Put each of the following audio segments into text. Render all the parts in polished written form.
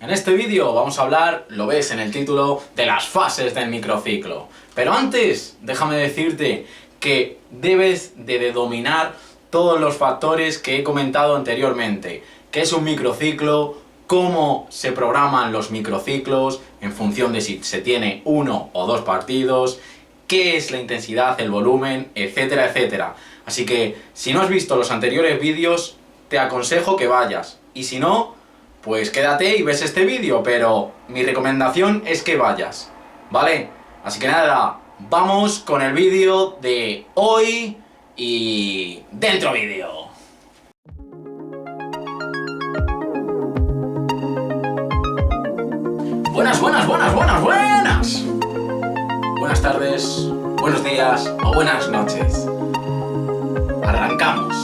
En este vídeo vamos a hablar, lo ves en el título, de las fases del microciclo. Pero antes, déjame decirte que debes de dominar todos los factores que he comentado anteriormente. ¿Qué es un microciclo? ¿Cómo se programan los microciclos en función de si se tiene uno o dos partidos? ¿Qué es la intensidad, el volumen, etcétera, etcétera? Así que, si no has visto los anteriores vídeos, te aconsejo que vayas. Y si no, pues quédate y ves este vídeo, pero mi recomendación es que vayas, ¿vale? Así que nada, vamos con el vídeo de hoy y dentro vídeo. Buenas. Buenas tardes, buenos días o buenas noches. Arrancamos.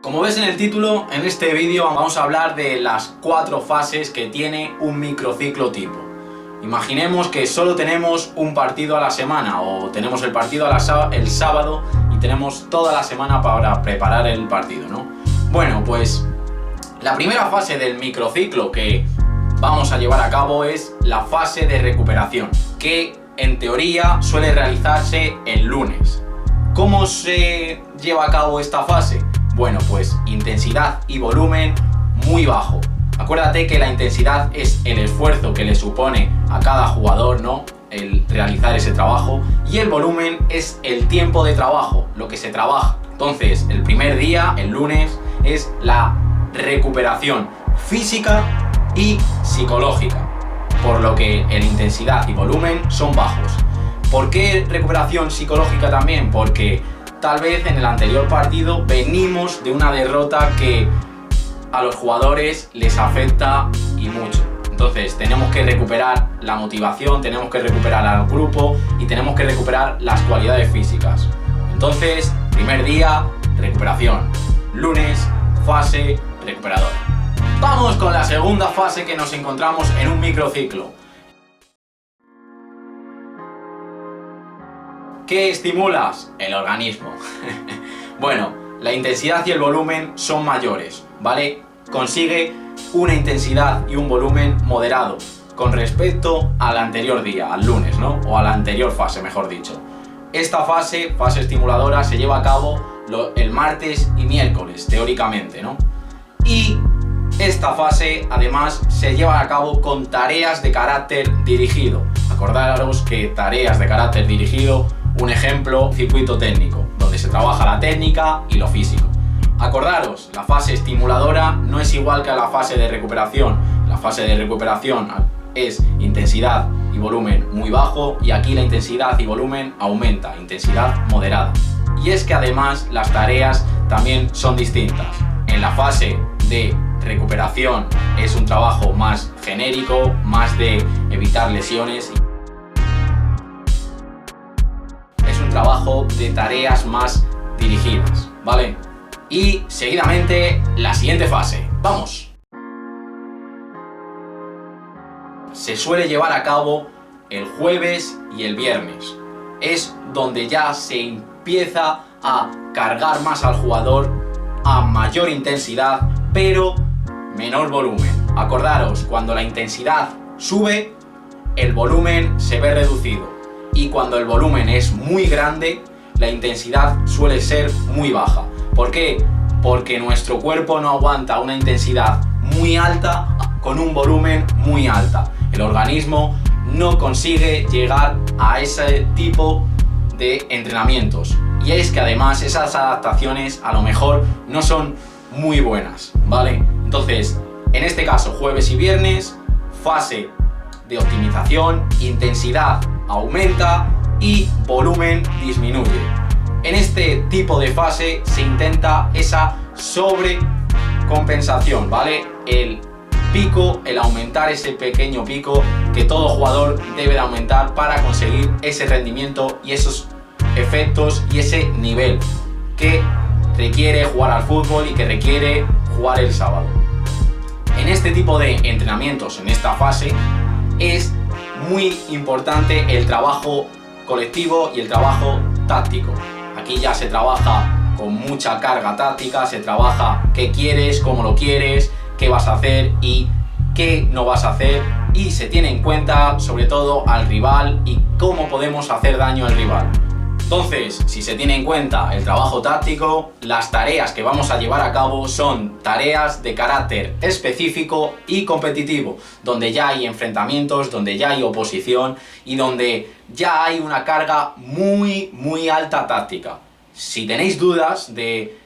Como ves en el título, en este vídeo vamos a hablar de las 4 fases que tiene un microciclo tipo. Imaginemos que solo tenemos un partido a la semana o tenemos el partido el sábado y tenemos toda la semana para preparar el partido, ¿no? Bueno, pues la primera fase del microciclo que vamos a llevar a cabo es la fase de recuperación, que en teoría suele realizarse el lunes. ¿Cómo se lleva a cabo esta fase? Bueno, pues intensidad y volumen muy bajo. Acuérdate que la intensidad es el esfuerzo que le supone a cada jugador, ¿no?, el realizar ese trabajo, y el volumen es el tiempo de trabajo, lo que se trabaja. Entonces, el primer día, el lunes, es la recuperación física y psicológica, por lo que la intensidad y volumen son bajos. ¿Por qué recuperación psicológica también? Porque tal vez en el anterior partido venimos de una derrota que a los jugadores les afecta y mucho. Entonces tenemos que recuperar la motivación, tenemos que recuperar al grupo y tenemos que recuperar las cualidades físicas. Entonces, primer día, recuperación. Lunes, fase recuperadora. Vamos con la segunda fase, que nos encontramos en un microciclo. ¿Qué estimulas? El organismo. Bueno, la intensidad y el volumen son mayores, ¿vale? Consigue una intensidad y un volumen moderado con respecto al anterior día, al lunes, ¿no? O a la anterior fase, mejor dicho. Esta fase estimuladora, se lleva a cabo el martes y miércoles, teóricamente, ¿no? Y esta fase, además, se lleva a cabo con tareas de carácter dirigido. Acordaros que tareas de carácter dirigido, un ejemplo, circuito técnico, donde se trabaja la técnica y lo físico. Acordaros, la fase estimuladora no es igual que a la fase de recuperación. La fase de recuperación es intensidad y volumen muy bajo, y aquí la intensidad y volumen aumenta, intensidad moderada. Y es que además las tareas también son distintas. En la fase de recuperación es un trabajo más genérico, más de evitar lesiones. Es un trabajo de tareas más dirigidas, ¿vale? Y seguidamente la siguiente fase. ¡Vamos! Se suele llevar a cabo el jueves y el viernes. Es donde ya se empieza a cargar más al jugador, a mayor intensidad, pero menor volumen. Acordaros, cuando la intensidad sube, el volumen se ve reducido. Y cuando el volumen es muy grande, la intensidad suele ser muy baja. ¿Por qué? Porque nuestro cuerpo no aguanta una intensidad muy alta con un volumen muy alta. El organismo no consigue llegar a ese tipo de entrenamientos. Y es que además esas adaptaciones a lo mejor no son muy buenas, ¿vale? Entonces, en este caso, jueves y viernes, fase de optimización, intensidad aumenta y volumen disminuye. En este tipo de fase se intenta esa sobrecompensación, ¿vale? El pico, el aumentar ese pequeño pico que todo jugador debe de aumentar para conseguir ese rendimiento y esos efectos y ese nivel que requiere jugar al fútbol y que requiere jugar el sábado. En este tipo de entrenamientos, en esta fase, es muy importante el trabajo colectivo y el trabajo táctico. Aquí ya se trabaja con mucha carga táctica, se trabaja qué quieres, cómo lo quieres, qué vas a hacer y qué no vas a hacer, y se tiene en cuenta sobre todo al rival y cómo podemos hacer daño al rival. Entonces, si se tiene en cuenta el trabajo táctico, las tareas que vamos a llevar a cabo son tareas de carácter específico y competitivo, donde ya hay enfrentamientos, donde ya hay oposición y donde ya hay una carga muy alta táctica. Si tenéis dudas de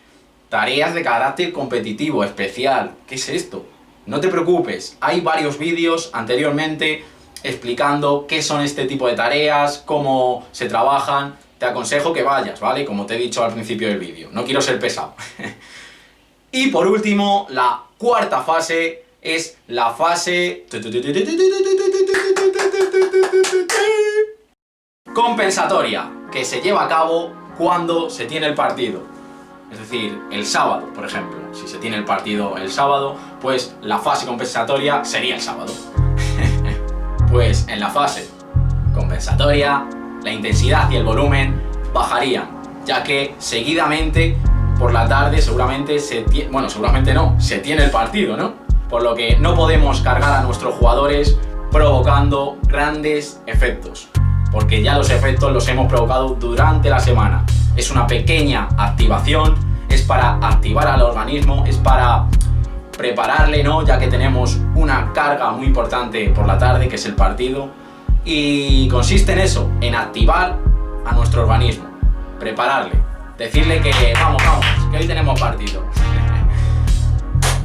tareas de carácter competitivo especial, ¿qué es esto? No te preocupes, hay varios vídeos anteriormente explicando qué son este tipo de tareas, cómo se trabajan. Te aconsejo que vayas, ¿vale? Como te he dicho al principio del vídeo, no quiero ser pesado. Y por último, la cuarta fase es la fase compensatoria, que se lleva a cabo cuando se tiene el partido. Es decir, el sábado, por ejemplo. Si se tiene el partido el sábado, pues la fase compensatoria sería el sábado. Pues en la fase compensatoria, la intensidad y el volumen bajarían, ya que seguidamente por la tarde seguramente se tiene el partido, ¿no? Por lo que no podemos cargar a nuestros jugadores provocando grandes efectos, porque ya los efectos los hemos provocado durante la semana. Es una pequeña activación, es para activar al organismo, es para prepararle, ¿no? Ya que tenemos una carga muy importante por la tarde, que es el partido. Y consiste en eso, en activar a nuestro organismo, prepararle, decirle que vamos, que hoy tenemos partido.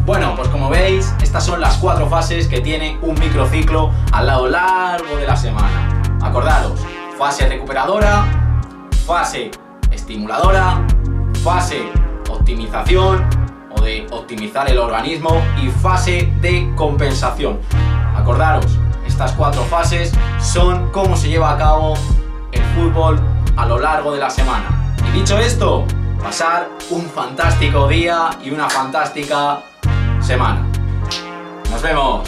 Bueno, pues como veis, estas son las 4 fases que tiene un microciclo a lo largo de la semana. Acordaros, fase recuperadora, fase estimuladora, fase optimización o de optimizar el organismo y fase de compensación. Acordaros, estas 4 fases son cómo se lleva a cabo el fútbol a lo largo de la semana. Y dicho esto, pasar un fantástico día y una fantástica semana. ¡Nos vemos!